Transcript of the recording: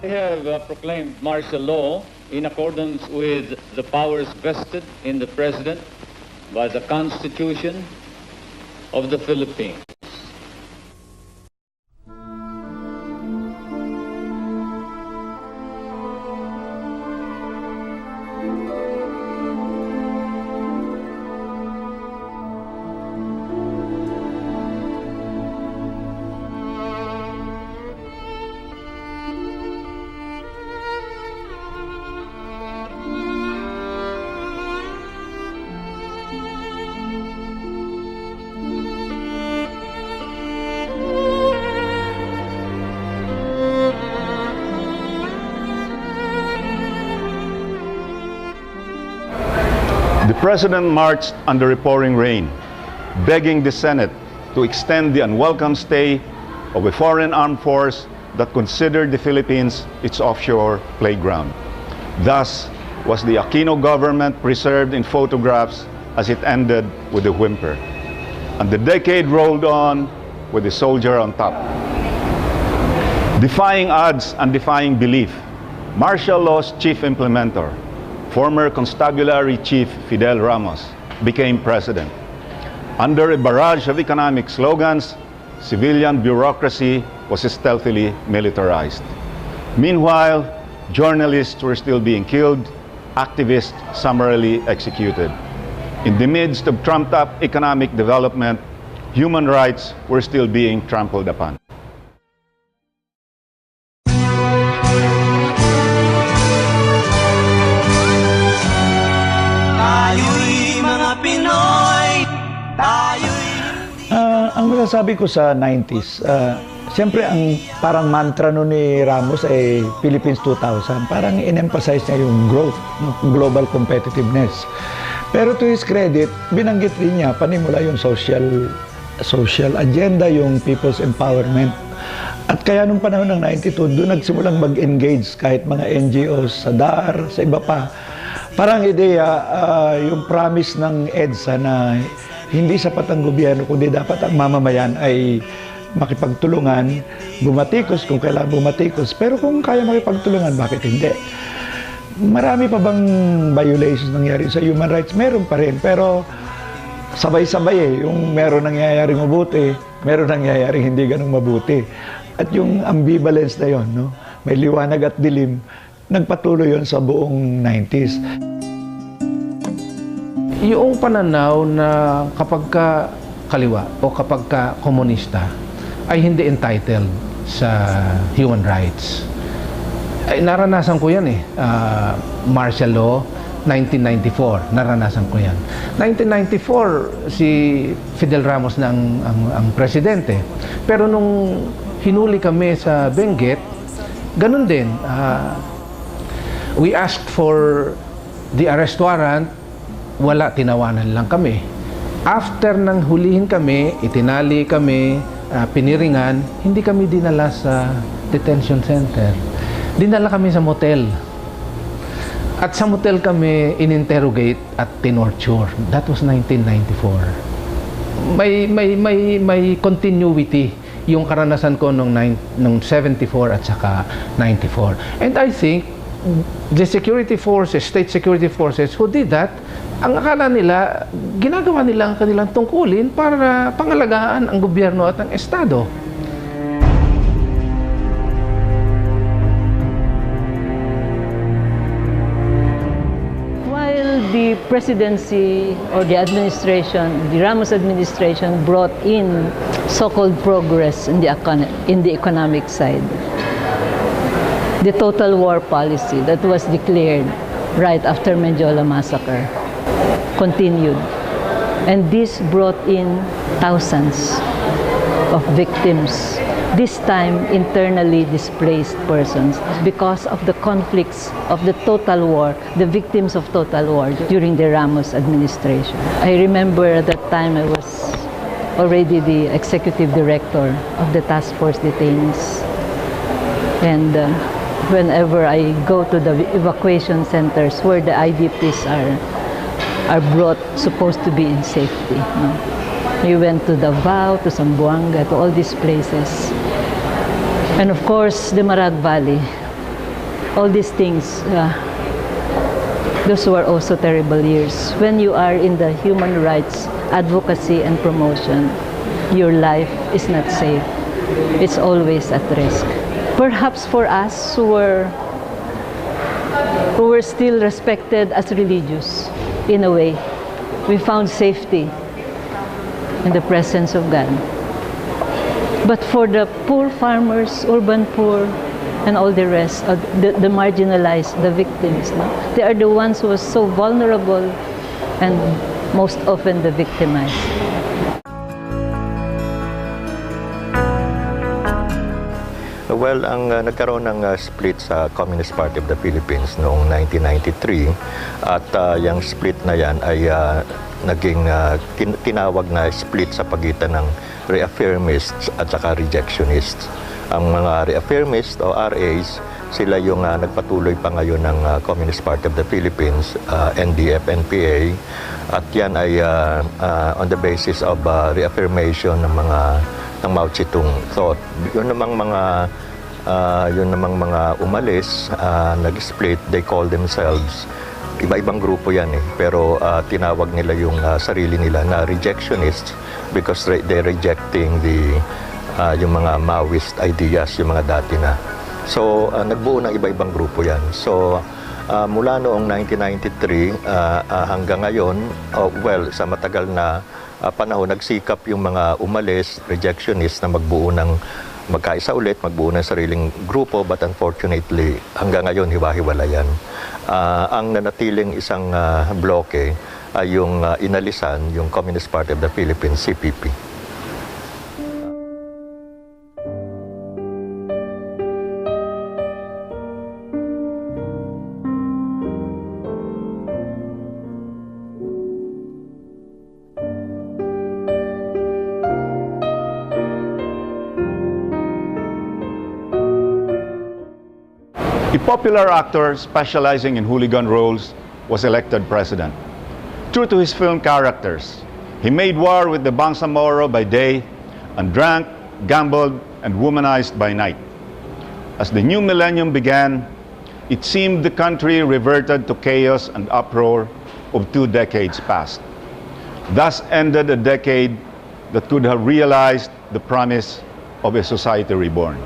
I have proclaimed martial law in accordance with the powers vested in the President by the Constitution of the Philippines. The President marched under a pouring rain, begging the Senate to extend the unwelcome stay of a foreign armed force that considered the Philippines its offshore playground. Thus was the Aquino government preserved in photographs as it ended with a whimper. And the decade rolled on with a soldier on top. Defying odds and defying belief, martial law's chief implementer, former Constabulary Chief Fidel Ramos, became president. Under a barrage of economic slogans, civilian bureaucracy was stealthily militarized. Meanwhile, journalists were still being killed, activists summarily executed. In the midst of trumped-up economic development, human rights were still being trampled upon. Ang masasabi ko sa 90s, siyempre ang parang mantra nun ni Ramos ay Philippines 2000. Parang in-emphasize niya yung growth, global competitiveness. Pero to his credit, binanggit rin niya panimula yung social agenda, yung people's empowerment. At kaya nung panahon ng 92, doon nagsimulang mag-engage kahit mga NGOs sa DAR, sa iba pa. Parang ideya, yung promise ng EDSA na hindi sapat ang gobyerno, kundi dapat ang mamamayan ay makipagtulungan, bumatikos kung kailangan bumatikos. Pero kung kaya makipagtulungan, bakit hindi? Marami pa bang violations nangyari sa human rights? Meron pa rin, pero sabay-sabay eh. Yung meron nangyayaring mabuti, meron nangyayaring hindi ganun mabuti. At yung ambivalence na yon, no? May liwanag at dilim, nagpatuloy yon sa buong 90s. Yung pananaw na kapag ka kaliwa o kapag ka komunista ay hindi entitled sa human rights. Ay, naranasan ko yan eh. Martial law, 1994, naranasan ko yan. 1994, si Fidel Ramos na ang presidente. Pero nung hinuli kami sa Benguet, ganun din. We asked for the arrest warrant, wala, tinawanan lang kami. After nang hulihin kami, itinali kami, piniringan, hindi kami dinala sa detention center. Dinala kami sa motel. At sa motel kami in-interrogate at tinorture. That was 1994. May continuity yung karanasan ko nung 74 at saka 94. And I think the security forces, state security forces who did that, ang akala nila, ginagawa nila ang kanilang tungkulin para pangalagaan ang gobyerno at ang estado. While the presidency or the administration, the Ramos administration brought in so-called progress in the economic side, the total war policy that was declared right after Menjola massacre continued. And this brought in thousands of victims, this time internally displaced persons because of the conflicts of the total war, the victims of total war during the Ramos administration. I remember at that time I was already the executive director of the task force detainees. And whenever I go to the evacuation centers where the IDPs are brought, supposed to be in safety. No? We went to Davao, to Zamboanga, to all these places. And of course, the Marag Valley, all these things, those were also terrible years. When you are in the human rights advocacy and promotion, your life is not safe. It's always at risk. Perhaps for us who were still respected as religious, in a way, we found safety in the presence of God. But for the poor farmers, urban poor, and all the rest, the marginalized, the victims, no? They are the ones who are so vulnerable and most often the victimized. Well, ang nagkaroon ng split sa Communist Party of the Philippines noong 1993 at yung split na yan ay naging tinawag na split sa pagitan ng reaffirmists at saka rejectionists. Ang mga reaffirmists o RAs, sila yung nagpatuloy pa ngayon ng Communist Party of the Philippines, NDF, NPA, at yan ay on the basis of reaffirmation ng Mao Zedong thought. Yun namang mga umalis, nag-split, they call themselves, iba-ibang grupo yan pero tinawag nila yung sarili nila na rejectionists because they're rejecting yung mga Maoist ideas, yung mga dati na. So, nagbuo ng iba-ibang grupo yan. So, mula noong 1993 hanggang ngayon, well, sa matagal na panahon, nagsikap yung mga umalis, rejectionists na magkaisa ulit, magbuo ng sariling grupo, but unfortunately, hanggang ngayon, hiwa-hiwala yan. Ang nanatiling isang bloke ay yung inalisan, yung Communist Party of the Philippines, CPP. A popular actor specializing in hooligan roles was elected president. True to his film characters, he made war with the Bangsamoro by day and drank, gambled, and womanized by night. As the new millennium began, it seemed the country reverted to chaos and uproar of 2 decades past. Thus ended a decade that could have realized the promise of a society reborn.